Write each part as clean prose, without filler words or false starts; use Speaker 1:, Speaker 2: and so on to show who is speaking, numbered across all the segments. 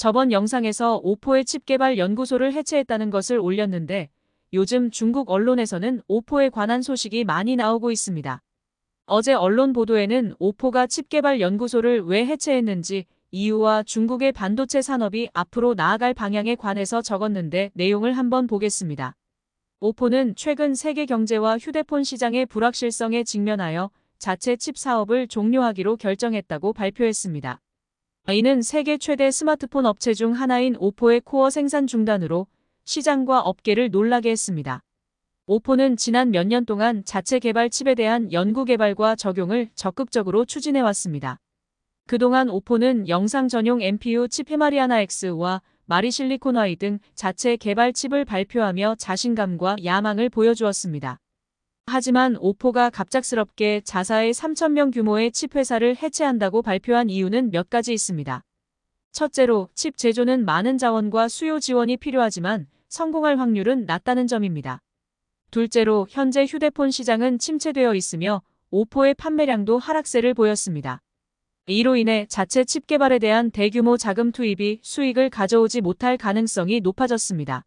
Speaker 1: 저번 영상에서 오포의 칩 개발 연구소를 해체했다는 것을 올렸는데 요즘 중국 언론에서는 오포에 관한 소식이 많이 나오고 있습니다. 어제 언론 보도에는 오포가 칩 개발 연구소를 왜 해체했는지 이유와 중국의 반도체 산업이 앞으로 나아갈 방향에 관해서 적었는데 내용을 한번 보겠습니다. 오포는 최근 세계 경제와 휴대폰 시장의 불확실성에 직면하여 자체 칩 사업을 종료하기로 결정했다고 발표했습니다. 이는 세계 최대 스마트폰 업체 중 하나인 오포의 코어 생산 중단으로 시장과 업계를 놀라게 했습니다. 오포는 지난 몇 년 동안 자체 개발 칩에 대한 연구 개발과 적용을 적극적으로 추진해왔습니다. 그동안 오포는 영상 전용 NPU 칩 헤마리아나 X와 마리실리콘 Y 등 자체 개발 칩을 발표하며 자신감과 야망을 보여주었습니다. 하지만 오포가 갑작스럽게 자사의 3,000명 규모의 칩 회사를 해체한다고 발표한 이유는 몇 가지 있습니다. 첫째로 칩 제조는 많은 자원과 수요 지원이 필요하지만 성공할 확률은 낮다는 점입니다. 둘째로 현재 휴대폰 시장은 침체되어 있으며 오포의 판매량도 하락세를 보였습니다. 이로 인해 자체 칩 개발에 대한 대규모 자금 투입이 수익을 가져오지 못할 가능성이 높아졌습니다.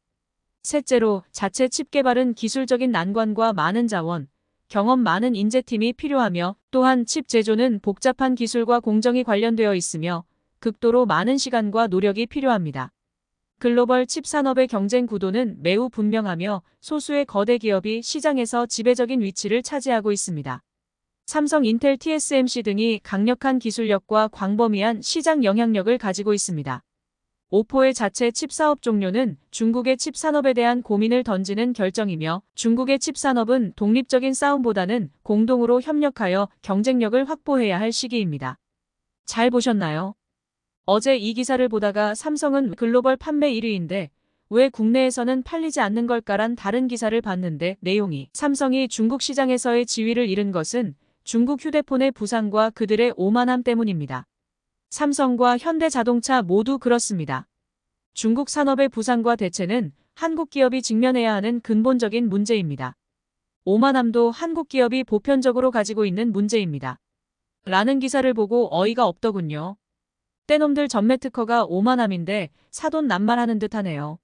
Speaker 1: 셋째로 자체 칩 개발은 기술적인 난관과 많은 자원, 경험 많은 인재팀이 필요하며 또한 칩 제조는 복잡한 기술과 공정이 관련되어 있으며 극도로 많은 시간과 노력이 필요합니다. 글로벌 칩 산업의 경쟁 구도는 매우 분명하며 소수의 거대 기업이 시장에서 지배적인 위치를 차지하고 있습니다. 삼성, 인텔, TSMC 등이 강력한 기술력과 광범위한 시장 영향력을 가지고 있습니다. 오포의 자체 칩 사업 종료는 중국의 칩 산업에 대한 고민을 던지는 결정이며 중국의 칩 산업은 독립적인 싸움보다는 공동으로 협력하여 경쟁력을 확보해야 할 시기입니다. 잘 보셨나요? 어제 이 기사를 보다가 삼성은 글로벌 판매 1위인데 왜 국내에서는 팔리지 않는 걸까란 다른 기사를 봤는데 내용이 삼성이 중국 시장에서의 지위를 잃은 것은 중국 휴대폰의 부상과 그들의 오만함 때문입니다. 삼성과 현대자동차 모두 그렇습니다. 중국 산업의 부상과 대체는 한국 기업이 직면해야 하는 근본적인 문제입니다. 오만함도 한국 기업이 보편적으로 가지고 있는 문제입니다. 라는 기사를 보고 어이가 없더군요. 떼놈들 전매 특허가 오만함인데 사돈 낱말하는 듯하네요.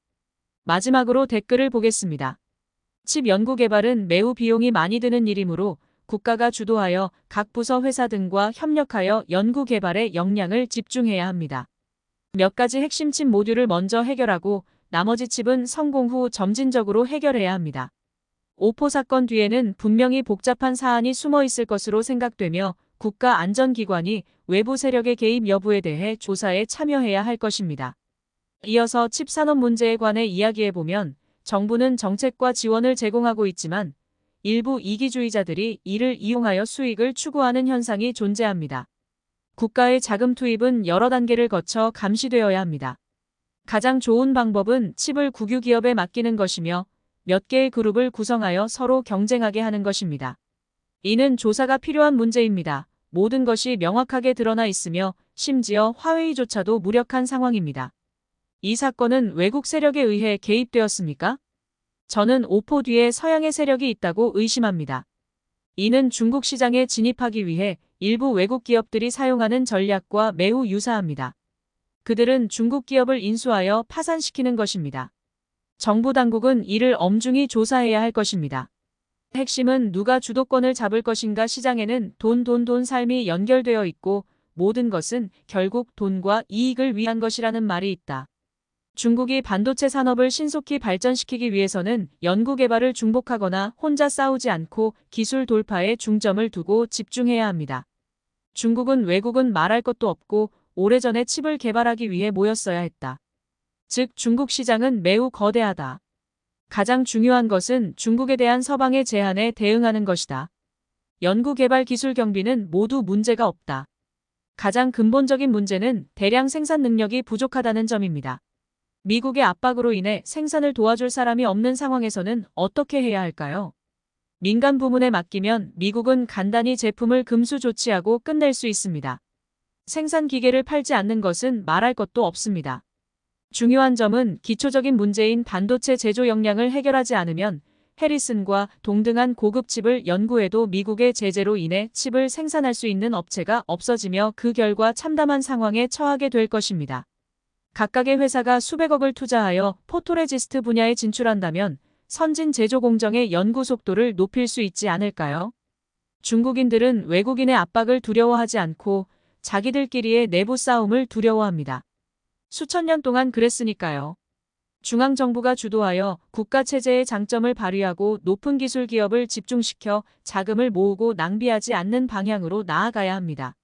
Speaker 1: 마지막으로 댓글을 보겠습니다. 칩 연구 개발은 매우 비용이 많이 드는 일이므로 국가가 주도하여 각 부서 회사 등과 협력하여 연구 개발에 역량을 집중해야 합니다. 몇 가지 핵심 칩 모듈을 먼저 해결하고 나머지 칩은 성공 후 점진적으로 해결해야 합니다. 오포 사건 뒤에는 분명히 복잡한 사안이 숨어 있을 것으로 생각되며 국가안전기관이 외부 세력의 개입 여부에 대해 조사에 참여해야 할 것입니다. 이어서 칩 산업 문제에 관해 이야기해보면 정부는 정책과 지원을 제공하고 있지만 일부 이기주의자들이 이를 이용하여 수익을 추구하는 현상이 존재합니다. 국가의 자금 투입은 여러 단계를 거쳐 감시되어야 합니다. 가장 좋은 방법은 칩을 국유 기업에 맡기는 것이며 몇 개의 그룹을 구성하여 서로 경쟁하게 하는 것입니다. 이는 조사가 필요한 문제입니다. 모든 것이 명확하게 드러나 있으며 심지어 화웨이조차도 무력한 상황입니다. 이 사건은 외국 세력에 의해 개입되었습니까? 저는 오포 뒤에 서양의 세력이 있다고 의심합니다. 이는 중국 시장에 진입하기 위해 일부 외국 기업들이 사용하는 전략과 매우 유사합니다. 그들은 중국 기업을 인수하여 파산시키는 것입니다. 정부 당국은 이를 엄중히 조사해야 할 것입니다. 핵심은 누가 주도권을 잡을 것인가. 시장에는 돈 삶이 연결되어 있고 모든 것은 결국 돈과 이익을 위한 것이라는 말이 있다. 중국이 반도체 산업을 신속히 발전시키기 위해서는 연구 개발을 중복하거나 혼자 싸우지 않고 기술 돌파에 중점을 두고 집중해야 합니다. 중국은 외국은 말할 것도 없고 오래전에 칩을 개발하기 위해 모였어야 했다. 즉 중국 시장은 매우 거대하다. 가장 중요한 것은 중국에 대한 서방의 제한에 대응하는 것이다. 연구 개발 기술 경비는 모두 문제가 없다. 가장 근본적인 문제는 대량 생산 능력이 부족하다는 점입니다. 미국의 압박으로 인해 생산을 도와줄 사람이 없는 상황에서는 어떻게 해야 할까요? 민간 부문에 맡기면 미국은 간단히 제품을 금수 조치하고 끝낼 수 있습니다. 생산 기계를 팔지 않는 것은 말할 것도 없습니다. 중요한 점은 기초적인 문제인 반도체 제조 역량을 해결하지 않으면 해리슨과 동등한 고급 칩을 연구해도 미국의 제재로 인해 칩을 생산할 수 있는 업체가 없어지며 그 결과 참담한 상황에 처하게 될 것입니다. 각각의 회사가 수백억을 투자하여 포토레지스트 분야에 진출한다면 선진 제조 공정의 연구 속도를 높일 수 있지 않을까요? 중국인들은 외국인의 압박을 두려워하지 않고 자기들끼리의 내부 싸움을 두려워합니다. 수천 년 동안 그랬으니까요. 중앙정부가 주도하여 국가체제의 장점을 발휘하고 높은 기술 기업을 집중시켜 자금을 모으고 낭비하지 않는 방향으로 나아가야 합니다.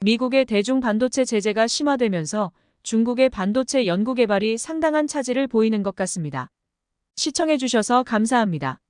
Speaker 1: 미국의 대중 반도체 제재가 심화되면서 중국의 반도체 연구개발이 상당한 차질을 보이는 것 같습니다. 시청해주셔서 감사합니다.